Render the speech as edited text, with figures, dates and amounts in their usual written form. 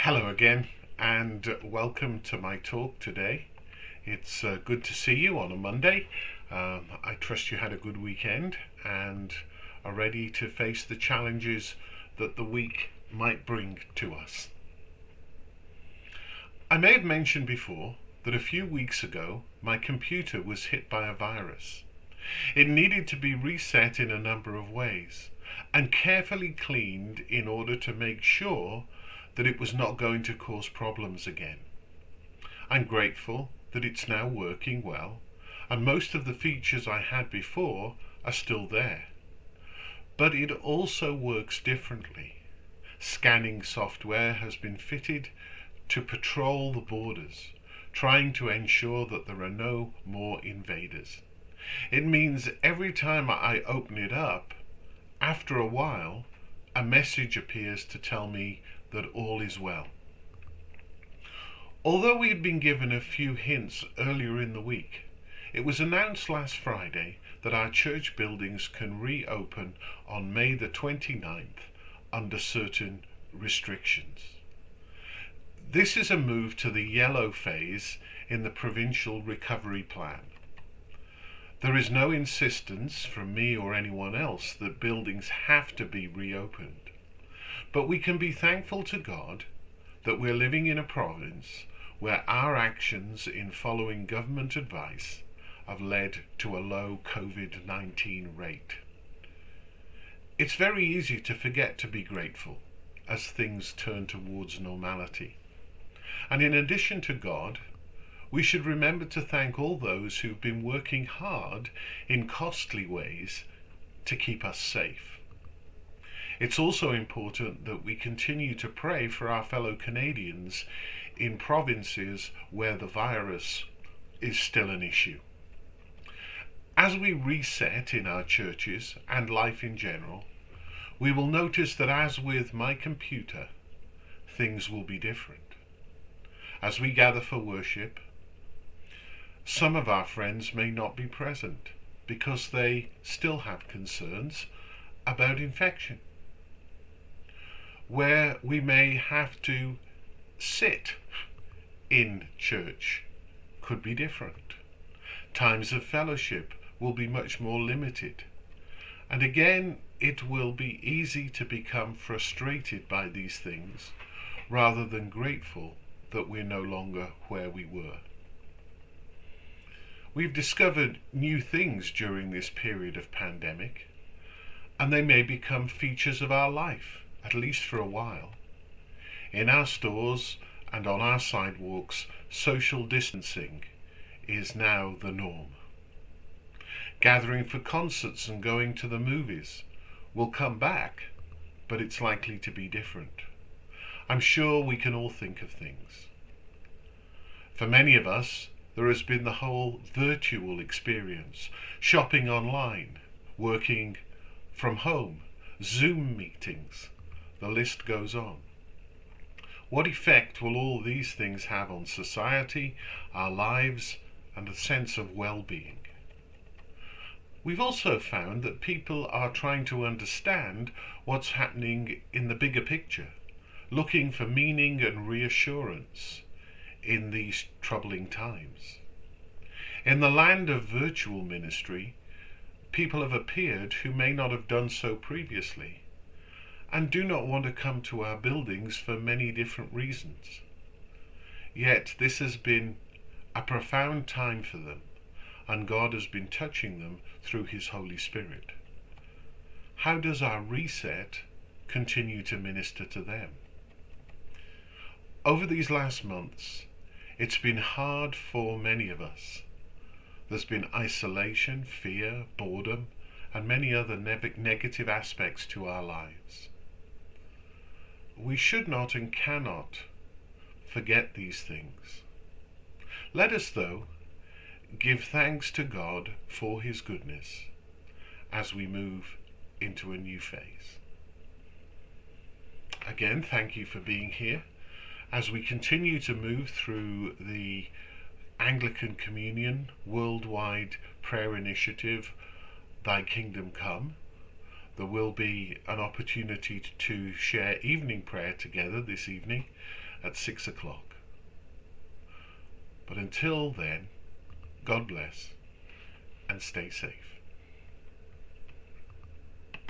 Hello again, and welcome to my talk today. It's good to see you on a Monday. I trust you had a good weekend and are ready to face the challenges that the week might bring to us. I may have mentioned before that a few weeks ago my computer was hit by a virus. It needed to be reset in a number of ways and carefully cleaned in order to make sure that it was not going to cause problems again. I'm grateful that it's now working well, and most of the features I had before are still there. But it also works differently. Scanning software has been fitted to patrol the borders, trying to ensure that there are no more invaders. It means every time I open it up, after a while, a message appears to tell me that all is well. Although we had been given a few hints earlier in the week, it was announced last Friday that our church buildings can reopen on May the 29th under certain restrictions. This is a move to the yellow phase in the provincial recovery plan. There is no insistence from me or anyone else that buildings have to be reopened. But we can be thankful to God that we're living in a province where our actions in following government advice have led to a low COVID-19 rate. It's very easy to forget to be grateful as things turn towards normality. And in addition to God, we should remember to thank all those who've been working hard in costly ways to keep us safe. It's also important that we continue to pray for our fellow Canadians in provinces where the virus is still an issue. As we reset in our churches and life in general, we will notice that as with my computer, things will be different. As we gather for worship, some of our friends may not be present because they still have concerns about infection. Where we may have to sit in church could be different. Times of fellowship will be much more limited. And again, it will be easy to become frustrated by these things rather than grateful that we're no longer where we were. We've discovered new things during this period of pandemic, and they may become features of our life, at least for a while. In our stores and on our sidewalks, social distancing is now the norm. Gathering for concerts and going to the movies will come back, but it's likely to be different. I'm sure we can all think of things. For many of us, there has been the whole virtual experience, shopping online, working from home, Zoom meetings, the list goes on. What effect will all these things have on society, our lives, and a sense of well-being? We've also found that people are trying to understand what's happening in the bigger picture, looking for meaning and reassurance in these troubling times. In the land of virtual ministry, people have appeared who may not have done so previously and do not want to come to our buildings for many different reasons. Yet this has been a profound time for them, and God has been touching them through His Holy Spirit. How does our reset continue to minister to them? Over these last months, it's been hard for many of us. There's been isolation, fear, boredom, and many other negative aspects to our lives. We should not and cannot forget these things. Let us, though, give thanks to God for His goodness as we move into a new phase. Again, thank you for being here as we continue to move through the Anglican Communion worldwide prayer initiative, Thy Kingdom Come. There will be an opportunity to share evening prayer together this evening at 6 o'clock. But until then, God bless and stay safe.